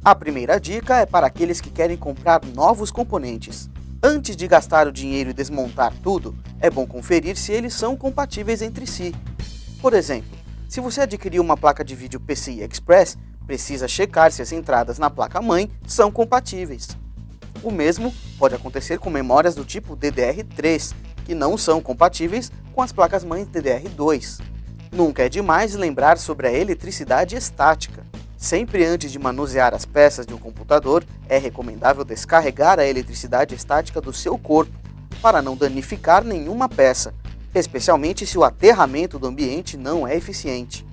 A primeira dica é para aqueles que querem comprar novos componentes. Antes de gastar o dinheiro e desmontar tudo, é bom conferir se eles são compatíveis entre si. Por exemplo, se você adquirir uma placa de vídeo PCI Express, precisa checar se as entradas na placa-mãe são compatíveis. O mesmo pode acontecer com memórias do tipo DDR3, que não são compatíveis com as placas-mães DDR2. Nunca é demais lembrar sobre a eletricidade estática. Sempre antes de manusear as peças de um computador, é recomendável descarregar a eletricidade estática do seu corpo, para não danificar nenhuma peça, especialmente se o aterramento do ambiente não é eficiente.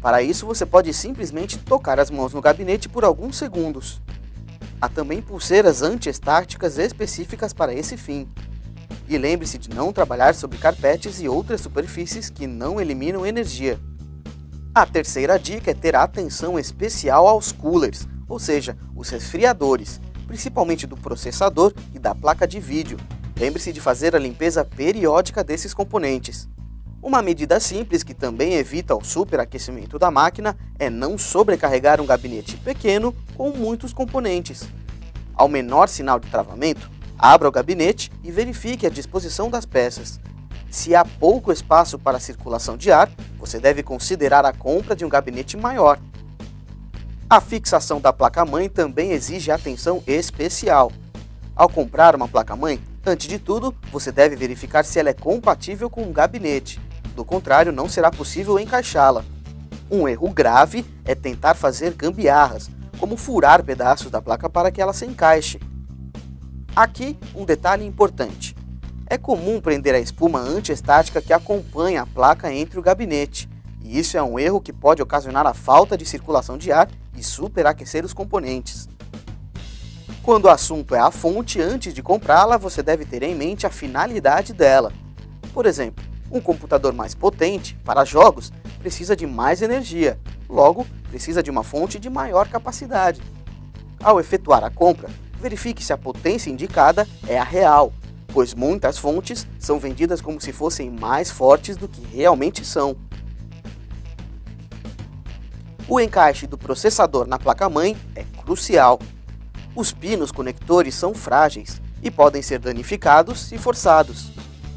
Para isso, você pode simplesmente tocar as mãos no gabinete por alguns segundos. Há também pulseiras anti-estáticas específicas para esse fim. E lembre-se de não trabalhar sobre carpetes e outras superfícies que não eliminam energia. A terceira dica é ter atenção especial aos coolers, ou seja, os resfriadores, principalmente do processador e da placa de vídeo. Lembre-se de fazer a limpeza periódica desses componentes. Uma medida simples que também evita o superaquecimento da máquina é não sobrecarregar um gabinete pequeno com muitos componentes. Ao menor sinal de travamento, abra o gabinete e verifique a disposição das peças. Se há pouco espaço para a circulação de ar, você deve considerar a compra de um gabinete maior. A fixação da placa-mãe também exige atenção especial. Ao comprar uma placa-mãe, antes de tudo, você deve verificar se ela é compatível com um gabinete. Do contrário, não será possível encaixá-la. Um erro grave é tentar fazer gambiarras, como furar pedaços da placa para que ela se encaixe. Aqui, um detalhe importante. É comum prender a espuma antiestática que acompanha a placa entre o gabinete, e isso é um erro que pode ocasionar a falta de circulação de ar e superaquecer os componentes. Quando o assunto é a fonte, antes de comprá-la, você deve ter em mente a finalidade dela. Por exemplo, um computador mais potente, para jogos, precisa de mais energia, logo, precisa de uma fonte de maior capacidade. Ao efetuar a compra, verifique se a potência indicada é a real, pois muitas fontes são vendidas como se fossem mais fortes do que realmente são. O encaixe do processador na placa-mãe é crucial. Os pinos conectores são frágeis e podem ser danificados se forçados.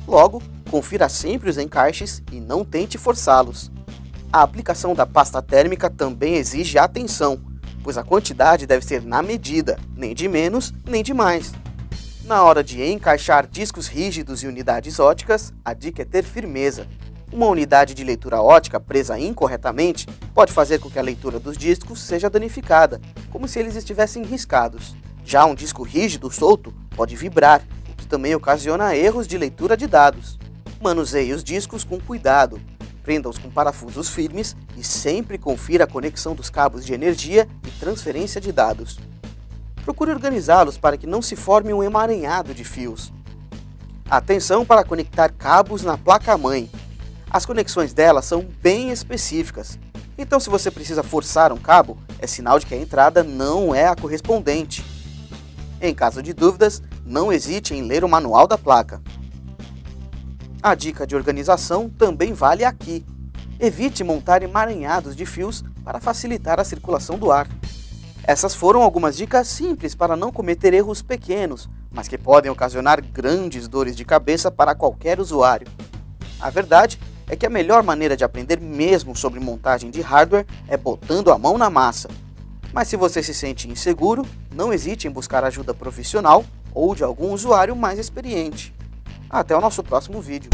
Logo, confira sempre os encaixes e não tente forçá-los. A aplicação da pasta térmica também exige atenção, pois a quantidade deve ser na medida, nem de menos nem de mais. Na hora de encaixar discos rígidos e unidades óticas, a dica é ter firmeza. Uma unidade de leitura ótica presa incorretamente pode fazer com que a leitura dos discos seja danificada, como se eles estivessem riscados. Já um disco rígido solto pode vibrar, o que também ocasiona erros de leitura de dados. Manuseie os discos com cuidado, prenda-os com parafusos firmes e sempre confira a conexão dos cabos de energia e transferência de dados. Procure organizá-los para que não se forme um emaranhado de fios. Atenção para conectar cabos na placa-mãe. As conexões dela são bem específicas, então se você precisa forçar um cabo, é sinal de que a entrada não é a correspondente. Em caso de dúvidas, não hesite em ler o manual da placa. A dica de organização também vale aqui. Evite montar emaranhados de fios para facilitar a circulação do ar. Essas foram algumas dicas simples para não cometer erros pequenos, mas que podem ocasionar grandes dores de cabeça para qualquer usuário. A verdade é que a melhor maneira de aprender mesmo sobre montagem de hardware é botando a mão na massa. Mas se você se sente inseguro, não hesite em buscar ajuda profissional ou de algum usuário mais experiente. Até o nosso próximo vídeo.